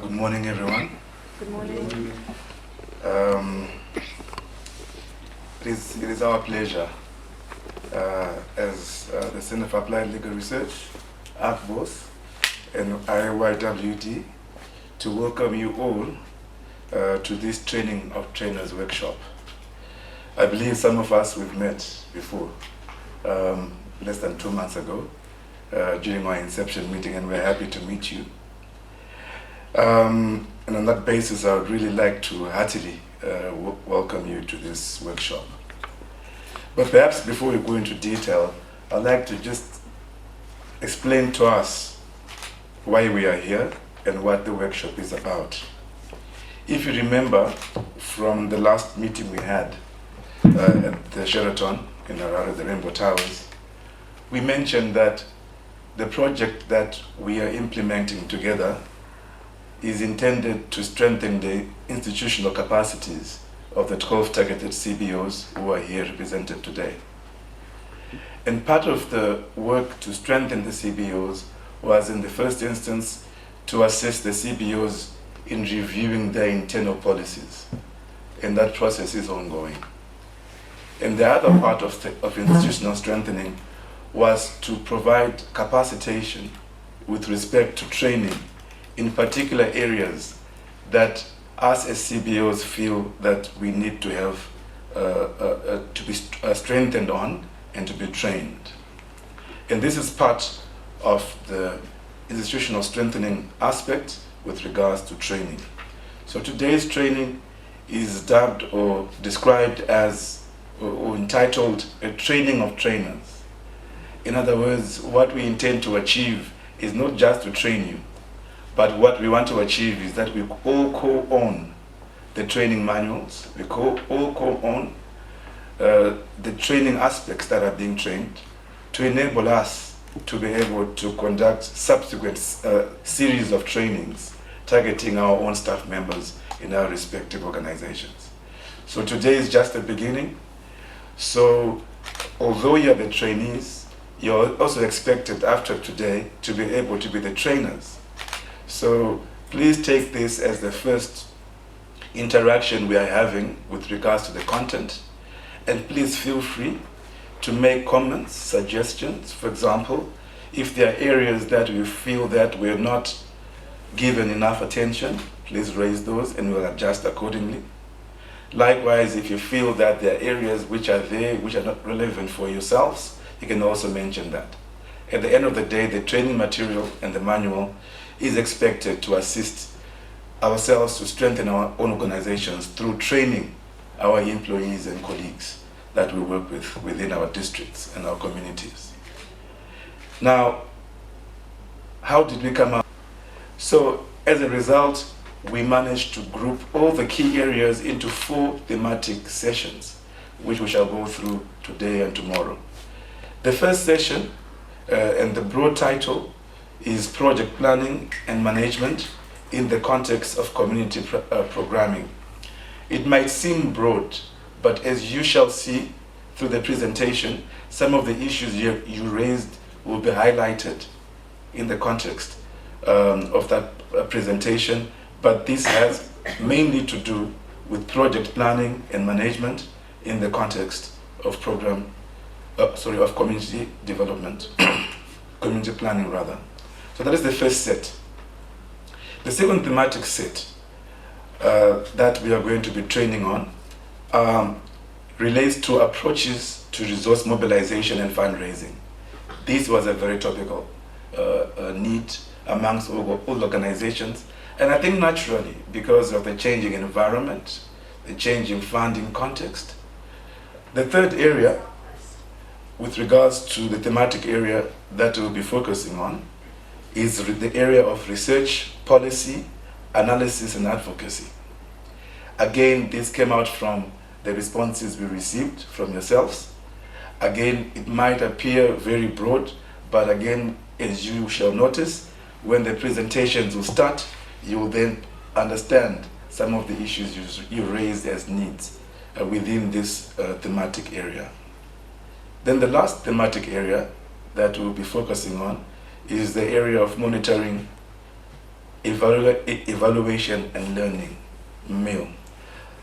Good morning, everyone. Good morning. It is our pleasure as the Center for Applied Legal Research, ACBOS, and IYWD to welcome you all to this Training of Trainers workshop. I believe some of us we've met before, less than 2 months ago, during our inception meeting, and we're happy to meet you. And on that basis, I would really like to heartily welcome you to this workshop. But perhaps before we go into detail, I'd like to just explain to us why we are here and what the workshop is about. If you remember from the last meeting we had at the Sheraton in Harare, the Rainbow Towers, we mentioned that the project that we are implementing together is intended to strengthen the institutional capacities of the 12 targeted CBOs who are here represented today. And part of the work to strengthen the CBOs was, in the first instance, to assist the CBOs in reviewing their internal policies. And that process is ongoing. And the other part of institutional strengthening was to provide capacitation with respect to training in particular areas that us as CBOs feel that we need to have to be strengthened on and to be trained. And this is part of the institutional strengthening aspect with regards to training. So today's training is dubbed or described as or entitled a training of trainers. In other words, what we intend to achieve is not just to train you, but what we want to achieve is that we all co-own the training manuals, we all co-own the training aspects that are being trained to enable us to be able to conduct subsequent series of trainings targeting our own staff members in our respective organizations. So today is just the beginning. So although you're the trainees, you're also expected after today to be able to be the trainers. So please take this as the first interaction we are having with regards to the content, and please feel free to make comments, suggestions. For example, if there are areas that you feel that we're not given enough attention, please raise those and we'll adjust accordingly. Likewise, if you feel that there are areas which are there which are not relevant for yourselves, you can also mention that. At the end of the day, the training material and the manual is expected to assist ourselves to strengthen our own organizations through training our employees and colleagues that we work with within our districts and our communities. Now, how did we come up? So, as a result, we managed to group all the key areas into 4 thematic sessions, which we shall go through today and tomorrow. The first session, and the broad title, is Project Planning and Management in the Context of Community Programming. It might seem broad, but as you shall see through the presentation, some of the issues you raised will be highlighted in the context of that presentation, but this has mainly to do with project planning and management in the context of of community development, community planning rather. So that is the first set. The second thematic set that we are going to be training on relates to approaches to resource mobilization and fundraising. This was a very topical need amongst all organizations, and I think naturally, because of the changing environment, the changing funding context. The third area, with regards to the thematic area that we'll be focusing on, is the area of research, policy, analysis, and advocacy. Again, this came out from the responses we received from yourselves. Again, it might appear very broad, but again, as you shall notice, when the presentations will start, you will then understand some of the issues you raised as needs within this thematic area. Then the last thematic area that we'll be focusing on is the area of monitoring Evaluation and Learning, MIL.